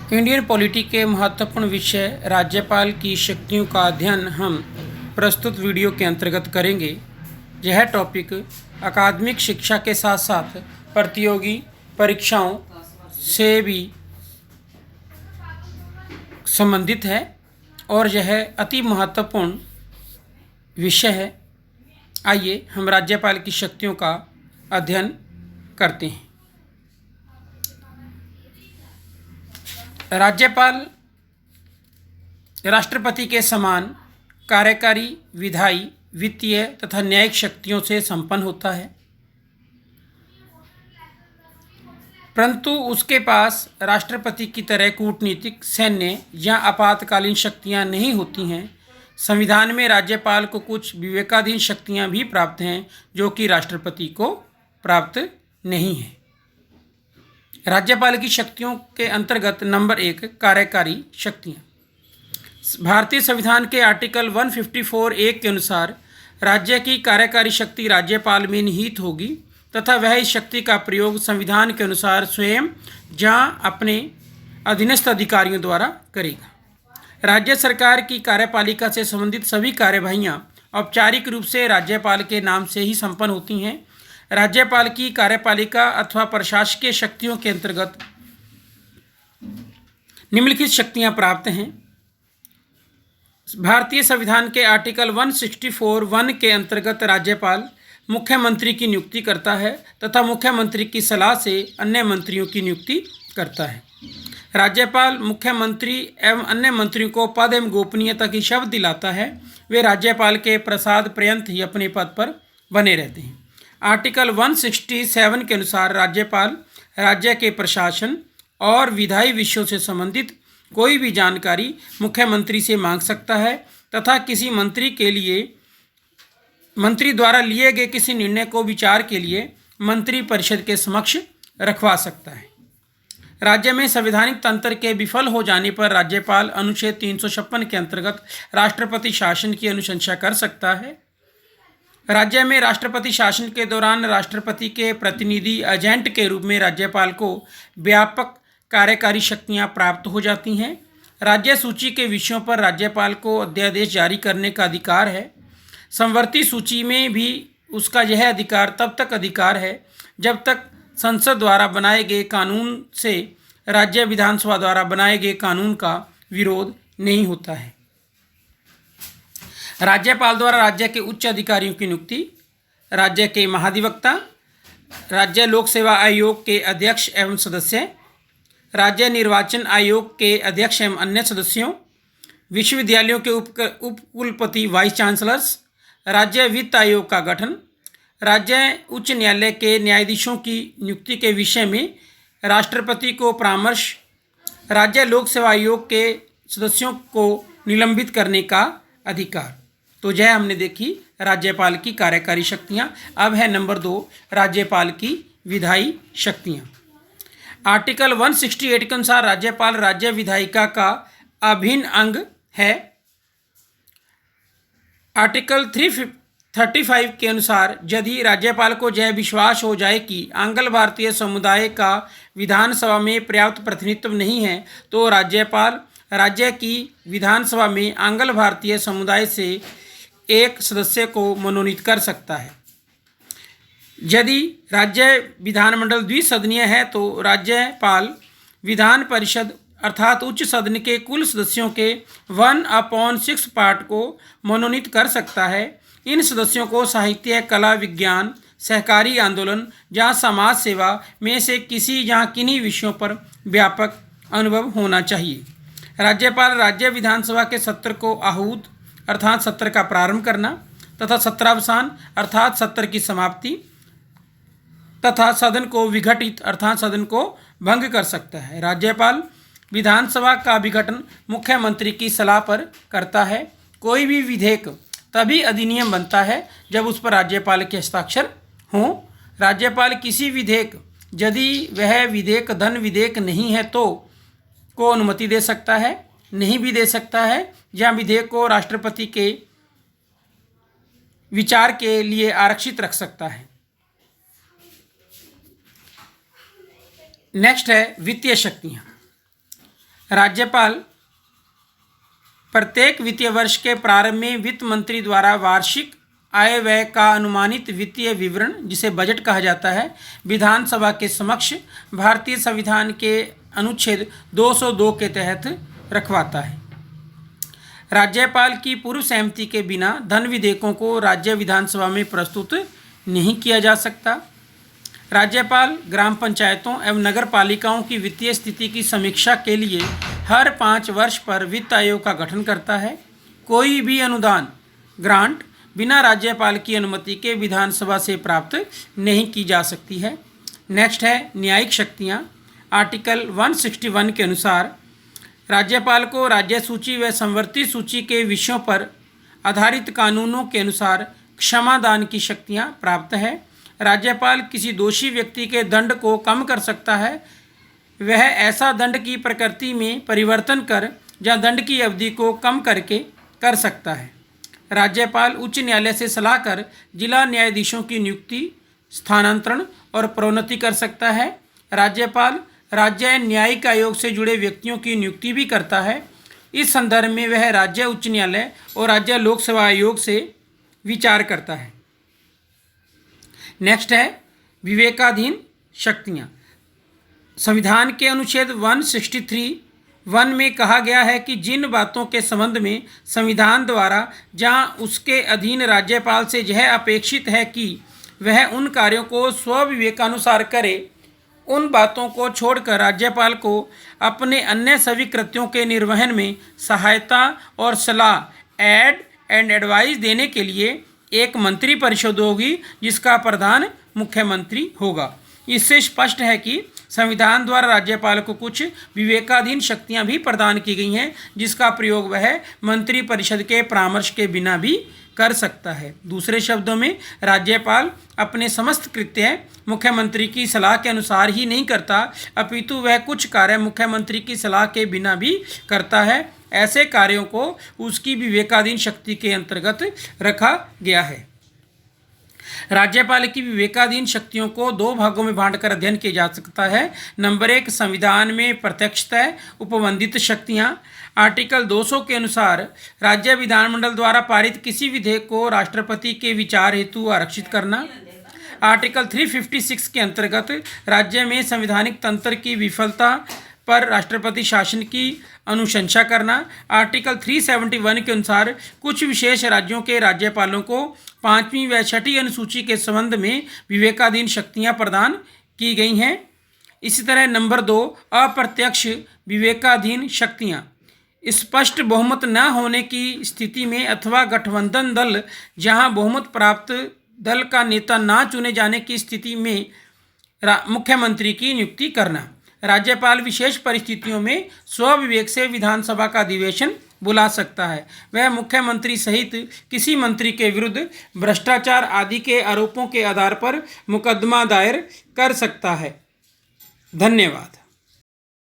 Indian polity के महत्वपूर्ण विषय राज्यपाल की शक्तियों का अध्ययन हम प्रस्तुत वीडियो के अंतर्गत करेंगे। यह टॉपिक अकादमिक शिक्षा के साथ साथ प्रतियोगी परीक्षाओं से भी संबंधित है और यह अति महत्वपूर्ण विषय है। आइए हम राज्यपाल की शक्तियों का अध्ययन करते हैं। राज्यपाल राष्ट्रपति के समान कार्यकारी, विधायी, वित्तीय तथा न्यायिक शक्तियों से संपन्न होता है, परंतु उसके पास राष्ट्रपति की तरह कूटनीतिक, सैन्य या आपातकालीन शक्तियां नहीं होती हैं। संविधान में राज्यपाल को कुछ विवेकाधीन शक्तियां भी प्राप्त हैं जो कि राष्ट्रपति को प्राप्त नहीं हैं। राज्यपाल की शक्तियों के अंतर्गत नंबर 1 कार्यकारी शक्तियाँ। भारतीय संविधान के आर्टिकल 154(1) के अनुसार राज्य की कार्यकारी शक्ति राज्यपाल में निहित होगी तथा वह इस शक्ति का प्रयोग संविधान के अनुसार स्वयं या अपने अधीनस्थ अधिकारियों द्वारा करेगा। राज्य सरकार की कार्यपालिका से संबंधित सभी कार्यवाहियाँ औपचारिक रूप से राज्यपाल के नाम से ही संपन्न होती हैं। राज्यपाल की कार्यपालिका अथवा प्रशासकीय शक्तियों के अंतर्गत निम्नलिखित शक्तियां प्राप्त हैं। भारतीय संविधान के आर्टिकल 164(1) के अंतर्गत राज्यपाल मुख्यमंत्री की नियुक्ति करता है तथा मुख्यमंत्री की सलाह से अन्य मंत्रियों की नियुक्ति करता है। राज्यपाल मुख्यमंत्री एवं अन्य मंत्रियों को पद एवं गोपनीयता की शपथ दिलाता है। वे राज्यपाल के प्रसाद पर्यंत ही अपने पद पर बने रहते हैं। आर्टिकल 167 के अनुसार राज्यपाल राज्य के प्रशासन और विधायी विषयों से संबंधित कोई भी जानकारी मुख्यमंत्री से मांग सकता है तथा किसी मंत्री द्वारा लिए गए किसी निर्णय को विचार के लिए मंत्री परिषद के समक्ष रखवा सकता है। राज्य में संवैधानिक तंत्र के विफल हो जाने पर राज्यपाल अनुच्छेद 356 के अंतर्गत राष्ट्रपति शासन की अनुशंसा कर सकता है। राज्य में राष्ट्रपति शासन के दौरान राष्ट्रपति के प्रतिनिधि एजेंट के रूप में राज्यपाल को व्यापक कार्यकारी शक्तियां प्राप्त हो जाती हैं। राज्य सूची के विषयों पर राज्यपाल को अध्यादेश जारी करने का अधिकार है। समवर्ती सूची में भी उसका यह अधिकार तब तक अधिकार है जब तक संसद द्वारा बनाए गए कानून से राज्य विधानसभा द्वारा बनाए गए कानून का विरोध नहीं होता है। राज्यपाल द्वारा राज्य के उच्च अधिकारियों की नियुक्ति, राज्य के महाधिवक्ता, राज्य लोक सेवा आयोग के अध्यक्ष एवं सदस्य, राज्य निर्वाचन आयोग के अध्यक्ष एवं अन्य सदस्यों, विश्वविद्यालयों के उपकुलपति वाइस चांसलर्स, राज्य वित्त आयोग का गठन, राज्य उच्च न्यायालय के न्यायाधीशों की नियुक्ति के विषय में राष्ट्रपति को परामर्श, राज्य लोक सेवा आयोग के सदस्यों को निलंबित करने का अधिकार। तो यह हमने देखी राज्यपाल की कार्यकारी शक्तियां। अब है नंबर 2 राज्यपाल की विधायी शक्तियां। आर्टिकल 168 के अनुसार राज्यपाल राज्य विधायिका का अभिन्न अंग है। आर्टिकल 335 के अनुसार यदि राज्यपाल को यह विश्वास हो जाए कि आंग्ल भारतीय समुदाय का विधानसभा में पर्याप्त प्रतिनिधित्व नहीं है तो राज्यपाल राज्य की विधानसभा में आंग्ल भारतीय समुदाय से एक सदस्य को मनोनीत कर सकता है। यदि राज्य विधानमंडल द्विसदनीय है तो राज्यपाल विधान परिषद अर्थात उच्च सदन के कुल सदस्यों के 1/6 पार्ट को मनोनीत कर सकता है। इन सदस्यों को साहित्य, कला, विज्ञान, सहकारी आंदोलन या समाज सेवा में से किसी या किन्हीं विषयों पर व्यापक अनुभव होना चाहिए। राज्यपाल राज्य विधानसभा के सत्र को आहूत अर्थात सत्र का प्रारंभ करना तथा सत्रावसान अर्थात सत्र की समाप्ति तथा सदन को विघटित अर्थात सदन को भंग कर सकता है। राज्यपाल विधानसभा का विघटन मुख्यमंत्री की सलाह पर करता है। कोई भी विधेयक तभी अधिनियम बनता है जब उस पर राज्यपाल के हस्ताक्षर हों। राज्यपाल किसी विधेयक यदि वह विधेयक धन विधेयक नहीं है तो को अनुमति दे सकता है, नहीं भी दे सकता है या विधेयक को राष्ट्रपति के विचार के लिए आरक्षित रख सकता है। नेक्स्ट है वित्तीय शक्तियाँ। राज्यपाल प्रत्येक वित्तीय वर्ष के प्रारंभ में वित्त मंत्री द्वारा वार्षिक आय व्यय का अनुमानित वित्तीय विवरण, जिसे बजट कहा जाता है, विधानसभा के समक्ष भारतीय संविधान के अनुच्छेद 202 के तहत रखवाता है। राज्यपाल की पूर्व सहमति के बिना धन विधेयकों को राज्य विधानसभा में प्रस्तुत नहीं किया जा सकता। राज्यपाल ग्राम पंचायतों एवं नगर पालिकाओं की वित्तीय स्थिति की समीक्षा के लिए हर 5 वर्ष पर वित्त आयोग का गठन करता है। कोई भी अनुदान ग्रांट बिना राज्यपाल की अनुमति के विधानसभा से प्राप्त नहीं की जा सकती है। नेक्स्ट है न्यायिक शक्तियाँ। आर्टिकल 161 के अनुसार राज्यपाल को राज्य सूची व संवर्ती सूची के विषयों पर आधारित कानूनों के अनुसार क्षमादान की शक्तियाँ प्राप्त है। राज्यपाल किसी दोषी व्यक्ति के दंड को कम कर सकता है। वह ऐसा दंड की प्रकृति में परिवर्तन कर या दंड की अवधि को कम करके कर सकता है। राज्यपाल उच्च न्यायालय से सलाह कर जिला न्यायाधीशों की नियुक्ति, स्थानांतरण और प्रोन्नति कर सकता है। राज्यपाल राज्य न्यायिक आयोग से जुड़े व्यक्तियों की नियुक्ति भी करता है। इस संदर्भ में वह राज्य उच्च न्यायालय और राज्य लोक सेवा आयोग से विचार करता है। नेक्स्ट है विवेकाधीन शक्तियाँ। संविधान के अनुच्छेद 163(1) में कहा गया है कि जिन बातों के संबंध में संविधान द्वारा जहां उसके अधीन राज्यपाल से यह अपेक्षित है कि वह उन कार्यों को स्वविवेकानुसार करे, उन बातों को छोड़कर राज्यपाल को अपने अन्य सभी कृत्यों के निर्वहन में सहायता और सलाह एड एंड एडवाइस देने के लिए एक मंत्री परिषद होगी, जिसका प्रधान मुख्यमंत्री होगा। इससे स्पष्ट है कि संविधान द्वारा राज्यपाल को कुछ विवेकाधीन शक्तियां भी प्रदान की गई हैं, जिसका प्रयोग वह मंत्री परिषद के परामर्श के बिना भी कर सकता है। दूसरे शब्दों में राज्यपाल अपने समस्त कृत्य मुख्यमंत्री की सलाह के अनुसार ही नहीं करता, अपितु वह कुछ कार्य मुख्यमंत्री की सलाह के बिना भी करता है। ऐसे कार्यों को उसकी विवेकाधीन शक्ति के अंतर्गत रखा गया है। राज्यपाल की विवेकाधीन शक्तियों को 2 भागों में बांटकर अध्ययन किया जा सकता है। नंबर 1, संविधान में प्रत्यक्षतः उपबंधित शक्तियाँ। आर्टिकल 200 के अनुसार राज्य विधानमंडल द्वारा पारित किसी विधेयक को राष्ट्रपति के विचार हेतु आरक्षित करना। आर्टिकल 356 के अंतर्गत राज्य में संवैधानिक तंत्र की विफलता पर राष्ट्रपति शासन की अनुशंसा करना। आर्टिकल 371 के अनुसार कुछ विशेष राज्यों के राज्यपालों को 5वीं व 6ठी अनुसूची के संबंध में विवेकाधीन शक्तियां प्रदान की गई हैं। इसी तरह नंबर 2, अप्रत्यक्ष विवेकाधीन शक्तियां। स्पष्ट बहुमत न होने की स्थिति में अथवा गठबंधन दल जहां बहुमत प्राप्त दल का नेता ना चुने जाने की स्थिति में मुख्यमंत्री की नियुक्ति करना। राज्यपाल विशेष परिस्थितियों में स्वविवेक से विधानसभा का अधिवेशन बुला सकता है। वह मुख्यमंत्री सहित किसी मंत्री के विरुद्ध भ्रष्टाचार आदि के आरोपों के आधार पर मुकदमा दायर कर सकता है। धन्यवाद।